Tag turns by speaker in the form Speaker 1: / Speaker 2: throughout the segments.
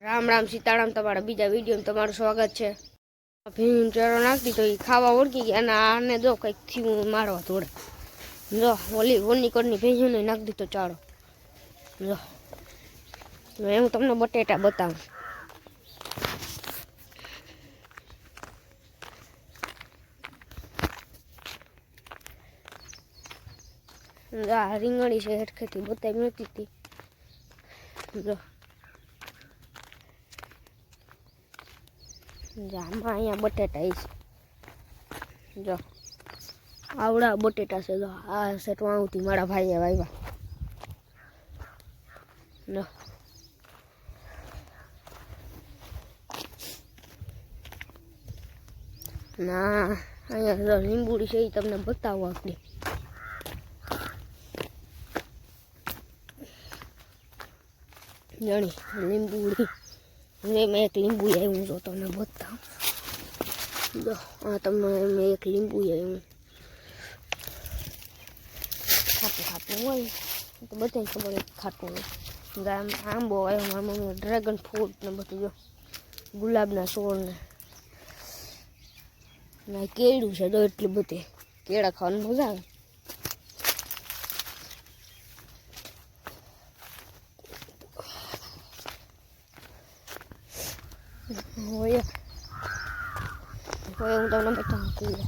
Speaker 1: રામ રામ સીતારામ તમારા બીજા વિડીયો તમારું સ્વાગત છે। ભીમ ચરો નાખી તો એ ખાવા ઓળખી ગયા અને આને જો કંઈક થયું મારવા થોડે જો ઓલી ઓની ભેંસને નાખી દીધો ચારો જો હું તમને બટેટા બતાવું। આ રીંગણી છે હેઠખેથી બતાવી નહોતી હતી જો આમાં અહીંયા બટેટા છે જો આવડા બટેટા છે જો આ છે ટવાણુંથી મારા ભાઈએ વાવ્યા જો ના અહીંયા લીંબુડી છે એ તમને બતાવો આપણે જાણી લીંબુડી મેં એક લીંબુ આવ્યું જો તમને બતાવું જો આ તમને મેં એક લીંબુ આવ્યું ખાટું ખાટું હોય તો બધાને ખબર હોય ખાટું હોય આંબો આવ્યો મારા મમ્મી ડ્રેગન ફ્રૂટ ને બધું જો ગુલાબના છોડ ને કેળું છે તો એટલી બધી કેળા ખાવાની મજા આવે હું તમને બતાવું કૂવો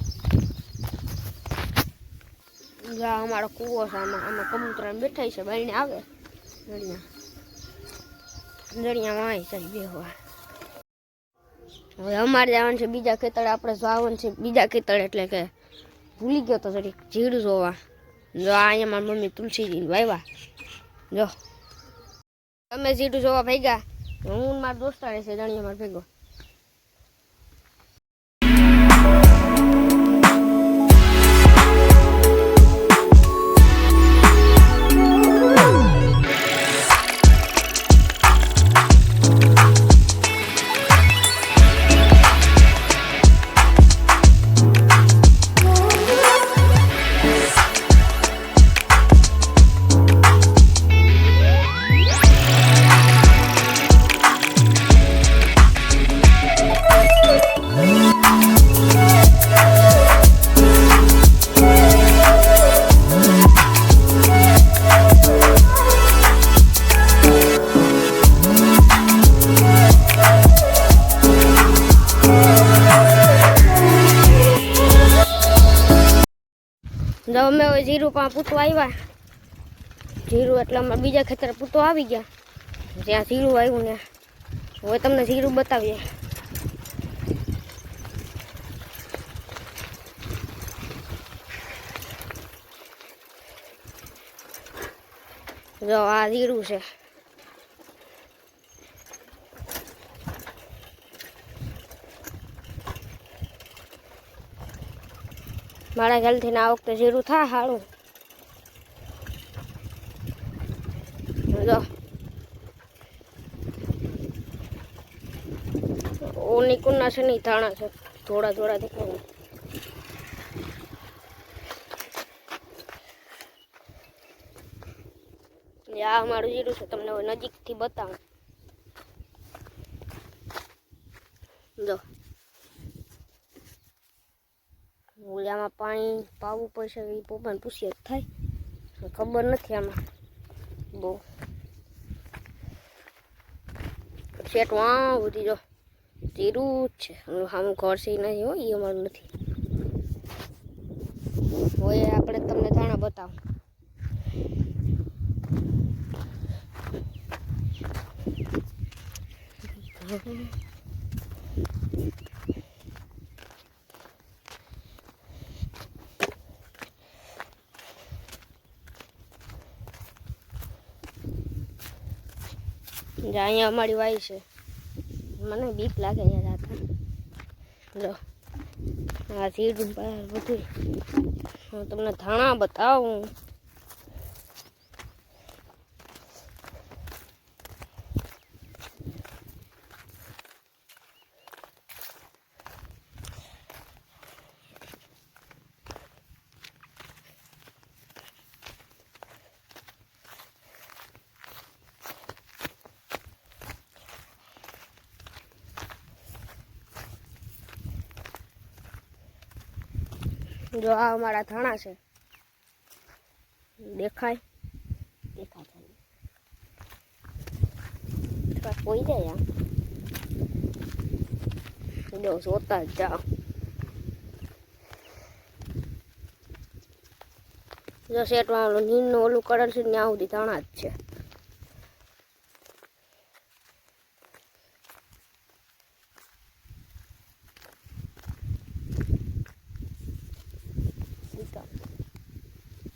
Speaker 1: જ્યાં અમારો કૂવો છે આમાં કબૂતરા બેઠા છે બાઈને આવે જડિયામાં આવી સાહેબ બેહવા હવે અમારે જવાનું છે બીજા ખેતર આપણે જવાનું છે બીજા ખેતર એટલે કે ભૂલી ગયો તો જરીક જીરું જોવા જો અહીંયા મારી મમ્મી તુલસીજી વાવ્યા જો તમે જીરું જોવા ભેગા હું મારા દોસ્તાર છે જણિયા મારો ભેગો જો અમે હવે જીરું પણ પૂતો આવ્યા જીરું એટલે અમારે બીજા ખેતર પૂતો આવી ગયા જ્યાં જીરું આવ્યું ને હવે તમને જીરું બતાવીએ જો આ જીરું છે મારા ખ્યાલથી આ વખતે જીરું થાય સારું જો ઓની કુના છે નહીં ધાણા છે થોડા થોડા દેખાય આ અમારું જીરું છે તમને હવે નજીકથી બતાવું જો ઓલામાં પાણી પાવું પડશે એ પપ્પાને પૂછીએ થાય ખબર નથી આમાં બહુ સેટ વાં બધી જો જીરું જ છે આમ ઘર છે નહીં હોય એ અમારું નથી હોય આપણે તમને ધાણા બતાવું અહીંયા અમારી વાઈ છે મને બીક લાગે અહીંયા જાતા જો આ સીડું બધું હું તમને ધાણા બતાવું જો આ અમારા ધાણા છે, દેખાય કોઈ જાય આમ જો જોતા જ જાઓ. જો સેટમાં ઓલું નીમનું ઓલું કલર છે ત્યાં સુધી ધાણા જ છે.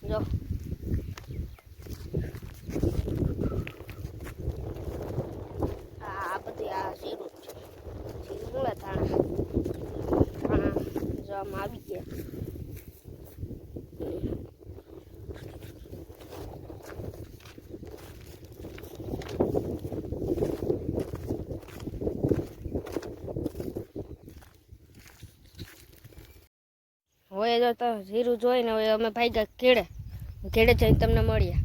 Speaker 1: જો આ બધી આ જીરું છે, જીરું ધાણા જો આમાં આવી ગયા. હવે જો તો જીરું જોઈને હવે અમે ભાગ્યા ઘેડે જઈને તમને મળ્યા.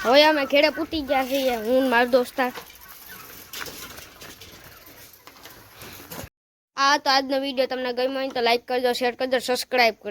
Speaker 1: હવે અમે ઘેડે પૂટી ગયા છીએ, હું મારો દોસ્તાર. આ તો આજનો વિડીયો તમને ગમ્યો હોય તો લાઈક કરજો, શેર કરજો, સબસ્ક્રાઈબ કરજો.